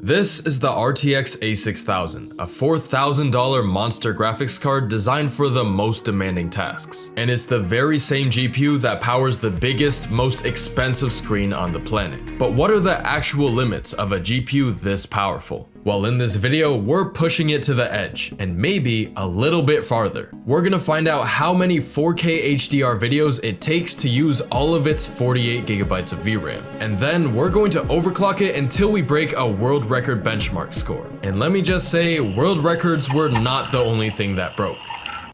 This is the RTX A6000, a $4,000 monster graphics card designed for the most demanding tasks. And it's the very same GPU that powers the biggest, most expensive screen on the planet. But what are the actual limits of a GPU this powerful? Well, in this video, we're pushing it to the edge, and maybe a little bit farther. We're gonna find out how many 4K HDR videos it takes to use all of its 48 gigabytes of VRAM. And then we're going to overclock it until we break a world record benchmark score. And let me just say, world records were not the only thing that broke.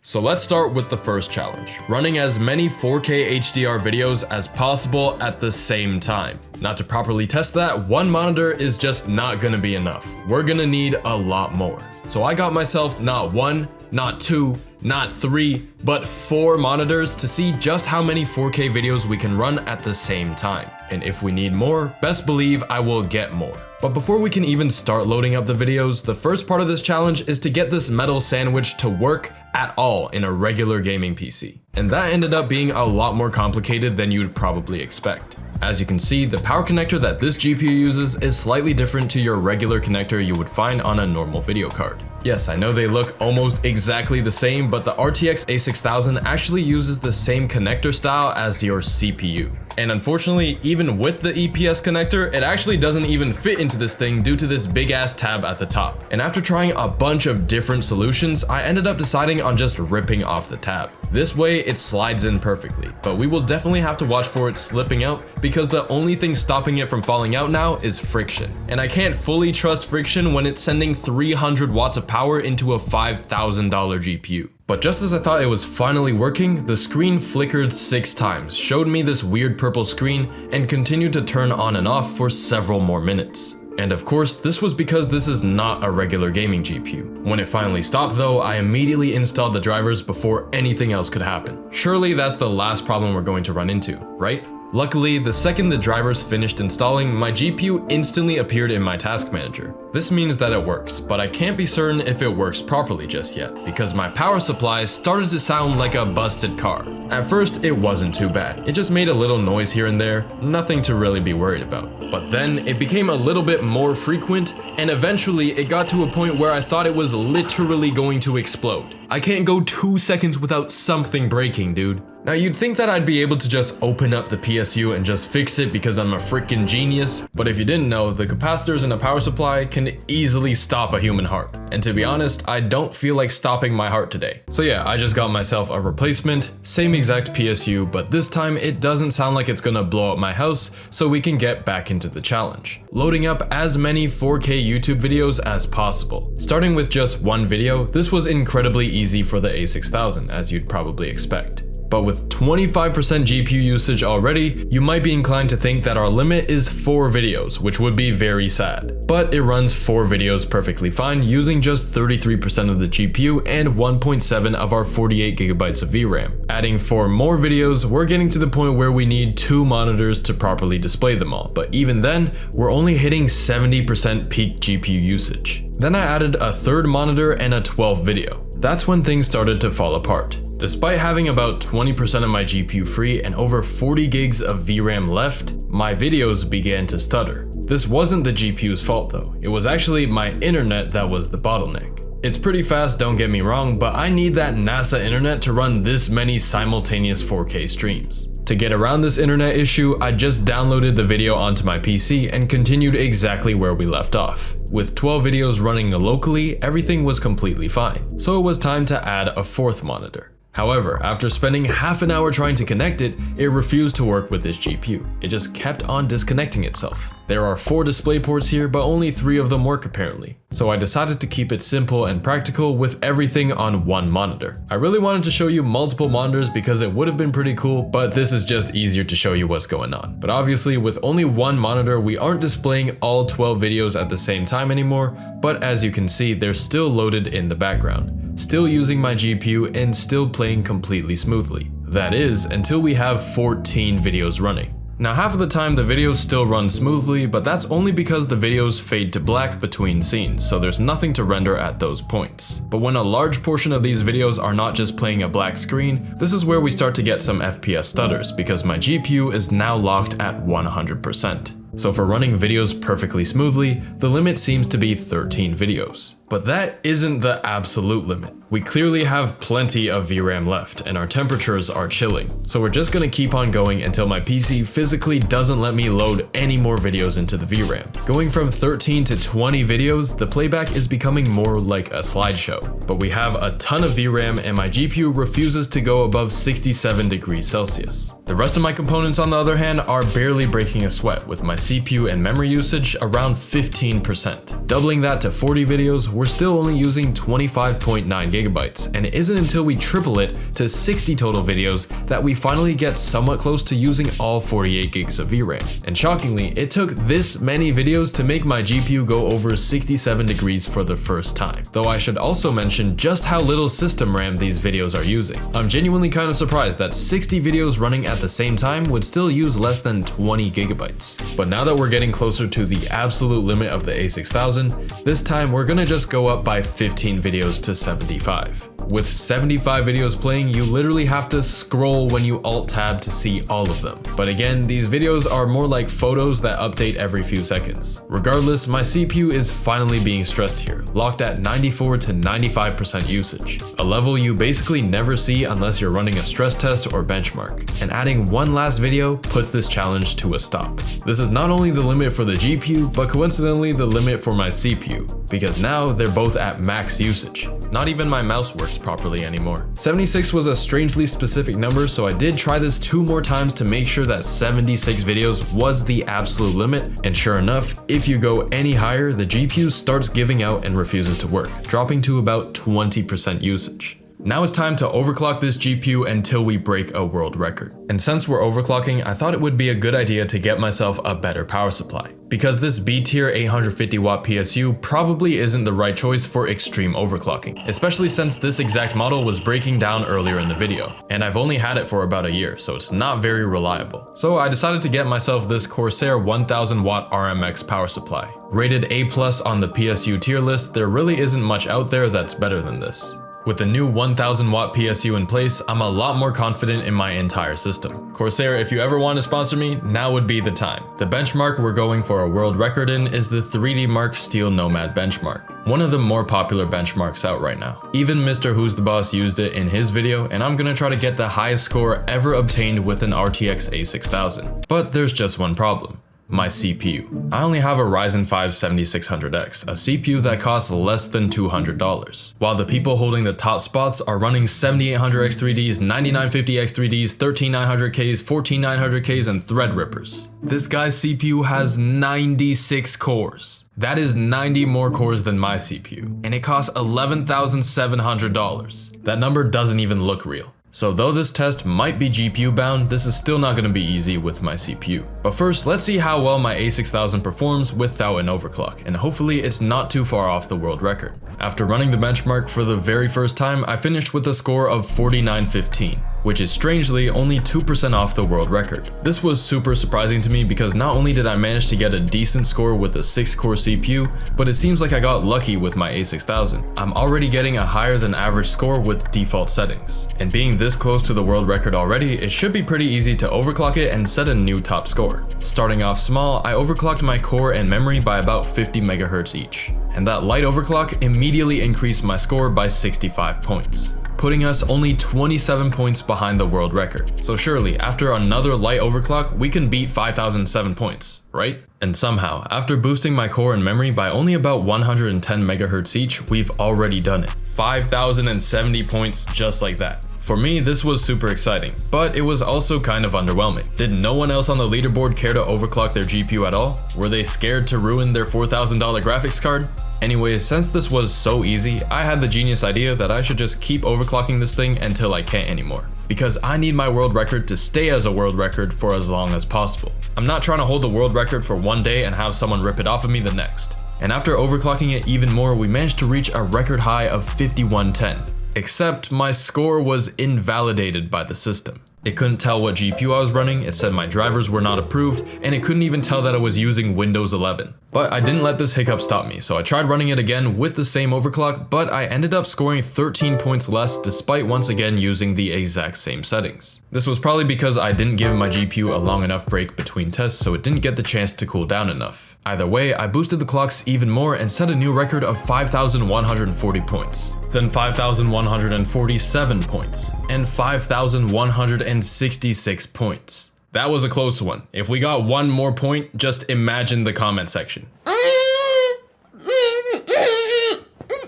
So let's start with the first challenge, running as many 4K HDR videos as possible at the same time. Now, to properly test that, one monitor is just not gonna be enough. We're gonna need a lot more. So I got myself not one, not two, not three, but 4 monitors to see just how many 4K videos we can run at the same time. And if we need more, best believe I will get more. But before we can even start loading up the videos, the first part of this challenge is to get this metal sandwich to work at all in a regular gaming PC. And that ended up being a lot more complicated than you'd probably expect. As you can see, the power connector that this GPU uses is slightly different to your regular connector you would find on a normal video card. Yes, I know they look almost exactly the same, but the RTX A6000 actually uses the same connector style as your CPU. And unfortunately, even with the EPS connector, it actually doesn't even fit into this thing due to this big ass tab at the top. And after trying a bunch of different solutions, I ended up deciding on just ripping off the tab. This way it slides in perfectly, but we will definitely have to watch for it slipping out because the only thing stopping it from falling out now is friction. And I can't fully trust friction when it's sending 300 watts of power into a $5,000 GPU. But just as I thought it was finally working, the screen flickered 6 times, showed me this weird purple screen, and continued to turn on and off for several more minutes. And of course, this was because this is not a regular gaming GPU. When it finally stopped though, I immediately installed the drivers before anything else could happen. Surely that's the last problem we're going to run into, right? Luckily, the second the drivers finished installing, my GPU instantly appeared in my task manager. This means that it works, but I can't be certain if it works properly just yet, because my power supply started to sound like a busted car. At first, it wasn't too bad. It just made a little noise here and there, nothing to really be worried about. But then, it became a little bit more frequent, and eventually it got to a point where I thought it was literally going to explode. I can't go 2 seconds without something breaking, dude. Now you'd think that I'd be able to just open up the PSU and just fix it because I'm a freaking genius, but if you didn't know, the capacitors in a power supply can easily stop a human heart. And to be honest, I don't feel like stopping my heart today. So yeah, I just got myself a replacement, same exact PSU, but this time it doesn't sound like it's gonna blow up my house, so we can get back into the challenge. Loading up as many 4K YouTube videos as possible. Starting with just one video, this was incredibly easy for the A6000, as you'd probably expect. But with 25% GPU usage already, you might be inclined to think that our limit is 4 videos, which would be very sad. But it runs 4 videos perfectly fine using just 33% of the GPU and 1.7 of our 48 gigabytes of VRAM. Adding 4 more videos, we're getting to the point where we need 2 monitors to properly display them all. But even then, we're only hitting 70% peak GPU usage. Then I added a 3rd monitor and a 12 video. That's when things started to fall apart. Despite having about 20% of my GPU free and over 40 gigs of VRAM left, my videos began to stutter. This wasn't the GPU's fault though, it was actually my internet that was the bottleneck. It's pretty fast, don't get me wrong, but I need that NASA internet to run this many simultaneous 4K streams. To get around this internet issue, I just downloaded the video onto my PC and continued exactly where we left off. With 12 videos running locally, everything was completely fine, so it was time to add a 4th monitor. However, after spending half an hour trying to connect it, it refused to work with this GPU. It just kept on disconnecting itself. There are 4 display ports here, but only 3 of them work apparently. So I decided to keep it simple and practical with everything on one monitor. I really wanted to show you multiple monitors because it would have been pretty cool, but this is just easier to show you what's going on. But obviously with only one monitor, we aren't displaying all 12 videos at the same time anymore, but as you can see, they're still loaded in the background. Still using my GPU and still playing completely smoothly. That is, until we have 14 videos running. Now half of the time the videos still run smoothly, but that's only because the videos fade to black between scenes, so there's nothing to render at those points. But when a large portion of these videos are not just playing a black screen, this is where we start to get some FPS stutters, because my GPU is now locked at 100%. So for running videos perfectly smoothly, the limit seems to be 13 videos. But that isn't the absolute limit. We clearly have plenty of VRAM left, and our temperatures are chilling. So we're just gonna keep on going until my PC physically doesn't let me load any more videos into the VRAM. Going from 13 to 20 videos, the playback is becoming more like a slideshow. But we have a ton of VRAM and my GPU refuses to go above 67 degrees Celsius. The rest of my components, on the other hand, are barely breaking a sweat, with my CPU and memory usage around 15%. Doubling that to 40 videos, we're still only using 25.9 gigabytes, and it isn't until we triple it to 60 total videos that we finally get somewhat close to using all 48 gigs of VRAM. And shockingly, it took this many videos to make my GPU go over 67 degrees for the first time. Though I should also mention just how little system RAM these videos are using. I'm genuinely kind of surprised that 60 videos running at the same time would still use less than 20 gigabytes. But now that we're getting closer to the absolute limit of the A6000, this time we're gonna just go up by 15 videos to 75. With 75 videos playing, you literally have to scroll when you Alt-Tab to see all of them. But again, these videos are more like photos that update every few seconds. Regardless, my CPU is finally being stressed here, locked at 94 to 95% usage, a level you basically never see unless you're running a stress test or benchmark. And adding one last video puts this challenge to a stop. This is not only the limit for the GPU, but coincidentally the limit for my CPU, because now they're both at max usage. Not even my mouse works properly anymore. 76 was a strangely specific number, so I did try this 2 more times to make sure that 76 videos was the absolute limit, and sure enough, if you go any higher, the GPU starts giving out and refuses to work, dropping to about 20% usage. Now it's time to overclock this GPU until we break a world record. And since we're overclocking, I thought it would be a good idea to get myself a better power supply, because this B-tier 850 watt PSU probably isn't the right choice for extreme overclocking, especially since this exact model was breaking down earlier in the video, and I've only had it for about a year, so it's not very reliable. So I decided to get myself this Corsair 1000 watt RMX power supply. Rated A+ on the PSU tier list, there really isn't much out there that's better than this. With the new 1000 watt PSU in place, I'm a lot more confident in my entire system. Corsair, if you ever want to sponsor me, now would be the time. The benchmark we're going for a world record in is the 3D Mark Steel Nomad benchmark, one of the more popular benchmarks out right now. Even Mr. Who's the Boss used it in his video, and I'm gonna try to get the highest score ever obtained with an RTX A6000. But there's just one problem. My CPU. I only have a Ryzen 5 7600X, a CPU that costs less than $200, while the people holding the top spots are running 7800X3Ds, 9950X3Ds, 13900Ks, 14900Ks, and Threadrippers. This guy's CPU has 96 cores. That is 90 more cores than my CPU, and it costs $11,700. That number doesn't even look real. So though this test might be GPU bound, this is still not going to be easy with my CPU. But first, let's see how well my A6000 performs without an overclock, and hopefully it's not too far off the world record. After running the benchmark for the very first time, I finished with a score of 4915, which is strangely only 2% off the world record. This was super surprising to me because not only did I manage to get a decent score with a 6-core CPU, but it seems like I got lucky with my A6000. I'm already getting a higher than average score with default settings, and being this close to the world record already, it should be pretty easy to overclock it and set a new top score. Starting off small, I overclocked my core and memory by about 50 MHz each, and that light overclock immediately increased my score by 65 points, putting us only 27 points behind the world record. So surely, after another light overclock, we can beat 5007 points, right? And somehow, after boosting my core and memory by only about 110 MHz each, we've already done it. 5070 points just like that. For me, this was super exciting, but it was also kind of underwhelming. Did no one else on the leaderboard care to overclock their GPU at all? Were they scared to ruin their $4,000 graphics card? Anyways, since this was so easy, I had the genius idea that I should just keep overclocking this thing until I can't anymore, because I need my world record to stay as a world record for as long as possible. I'm not trying to hold the world record for one day and have someone rip it off of me the next. And after overclocking it even more, we managed to reach a record high of 5110. Except my score was invalidated by the system. It couldn't tell what GPU I was running, it said my drivers were not approved, and it couldn't even tell that I was using Windows 11. But I didn't let this hiccup stop me, so I tried running it again with the same overclock, but I ended up scoring 13 points less despite once again using the exact same settings. This was probably because I didn't give my GPU a long enough break between tests, so it didn't get the chance to cool down enough. Either way, I boosted the clocks even more and set a new record of 5,140 points. Then 5,147 points, and 5,166 points. That was a close one. If we got one more point, just imagine the comment section.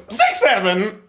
6-7.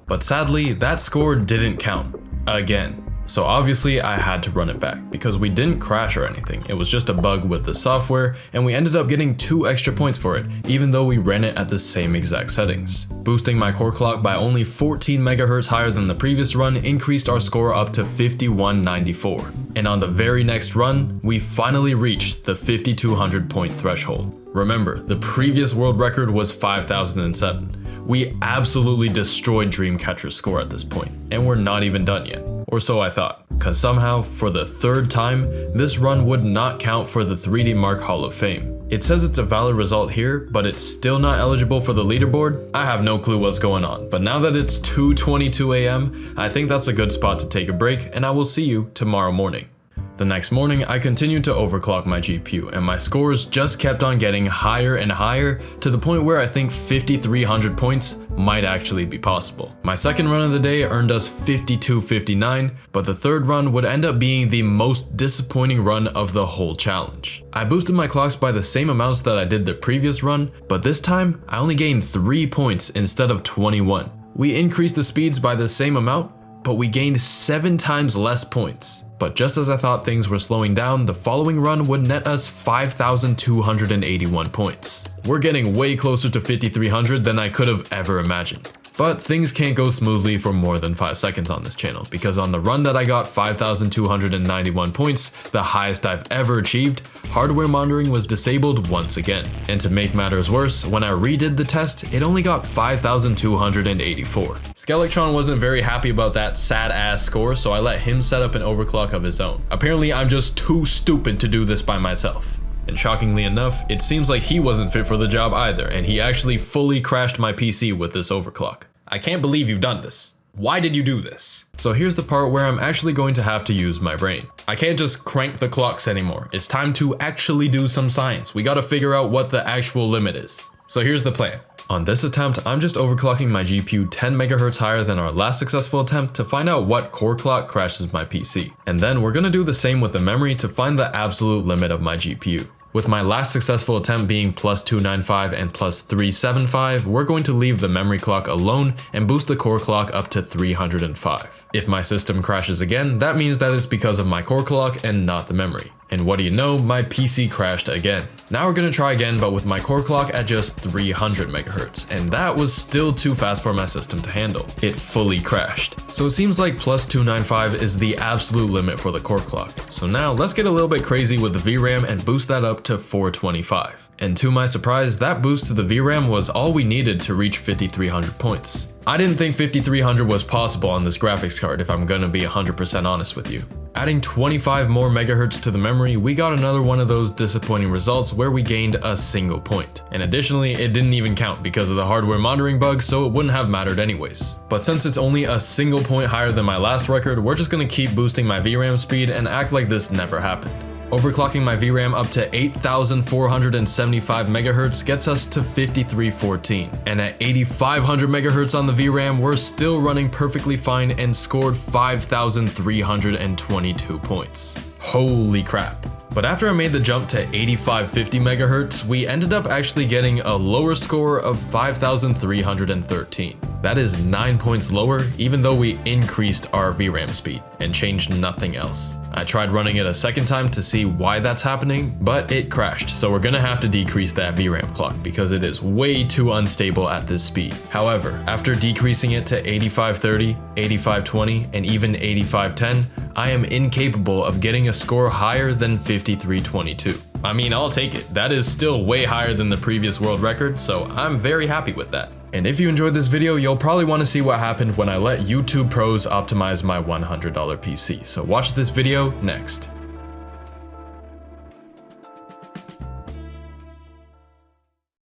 But sadly, that score didn't count. Again. So obviously I had to run it back because we didn't crash or anything. It was just a bug with the software, and we ended up getting 2 extra points for it, even though we ran it at the same exact settings. Boosting my core clock by only 14 MHz higher than the previous run increased our score up to 5194. And on the very next run, we finally reached the 5200 point threshold. Remember, the previous world record was 5007. We absolutely destroyed Dreamcatcher's score at this point, and we're not even done yet. Or so I thought, cause somehow, for the 3rd time, this run would not count for the 3D Mark Hall of Fame. It says it's a valid result here, but it's still not eligible for the leaderboard. I have no clue what's going on, but now that it's 2:22 AM, I think that's a good spot to take a break, and I will see you tomorrow morning. The next morning, I continued to overclock my GPU, and my scores just kept on getting higher and higher to the point where I think 5,300 points might actually be possible. My second run of the day earned us 5259, but the third run would end up being the most disappointing run of the whole challenge. I boosted my clocks by the same amounts that I did the previous run, but this time I only gained 3 points instead of 21. We increased the speeds by the same amount, but we gained 7 times less points. But just as I thought things were slowing down, the following run would net us 5,281 points. We're getting way closer to 5,300 than I could have ever imagined. But things can't go smoothly for more than 5 seconds on this channel, because on the run that I got 5,291 points, the highest I've ever achieved, hardware monitoring was disabled once again. And to make matters worse, when I redid the test, it only got 5,284. Skeletron wasn't very happy about that sad ass score, so I let him set up an overclock of his own. Apparently I'm just too stupid to do this by myself. And shockingly enough, it seems like he wasn't fit for the job either, and he actually fully crashed my PC with this overclock. I can't believe you've done this. Why did you do this? So here's the part where I'm actually going to have to use my brain. I can't just crank the clocks anymore. It's time to actually do some science. We gotta figure out what the actual limit is. So here's the plan. On this attempt, I'm just overclocking my GPU 10 MHz higher than our last successful attempt to find out what core clock crashes my PC. And then we're gonna do the same with the memory to find the absolute limit of my GPU. With my last successful attempt being +295 and +375, we're going to leave the memory clock alone and boost the core clock up to 305. If my system crashes again, that means that it's because of my core clock and not the memory. And what do you know, my PC crashed again. Now we're gonna try again, but with my core clock at just 300 MHz, and that was still too fast for my system to handle. It fully crashed. So it seems like +295 is the absolute limit for the core clock. So now let's get a little bit crazy with the VRAM and boost that up to 425. And to my surprise, that boost to the VRAM was all we needed to reach 5,300 points. I didn't think 5,300 was possible on this graphics card, if I'm gonna be 100% honest with you. Adding 25 more megahertz to the memory, we got another one of those disappointing results where we gained a single point. And additionally, it didn't even count because of the hardware monitoring bug, so it wouldn't have mattered anyways. But since it's only a single point higher than my last record, we're just gonna keep boosting my VRAM speed and act like this never happened. Overclocking my VRAM up to 8,475 MHz gets us to 5,314. And at 8,500 MHz on the VRAM, we're still running perfectly fine and scored 5,322 points. Holy crap. But after I made the jump to 8550 MHz, we ended up actually getting a lower score of 5,313. That is 9 points lower, even though we increased our VRAM speed and changed nothing else. I tried running it a second time to see why that's happening, but it crashed, so we're gonna have to decrease that VRAM clock because it is way too unstable at this speed. However, after decreasing it to 8530, 8520, and even 8510, I am incapable of getting a score higher than 5322. I mean, I'll take it. That is still way higher than the previous world record, so I'm very happy with that. And if you enjoyed this video, you'll probably want to see what happened when I let YouTube pros optimize my $100 PC. So watch this video next.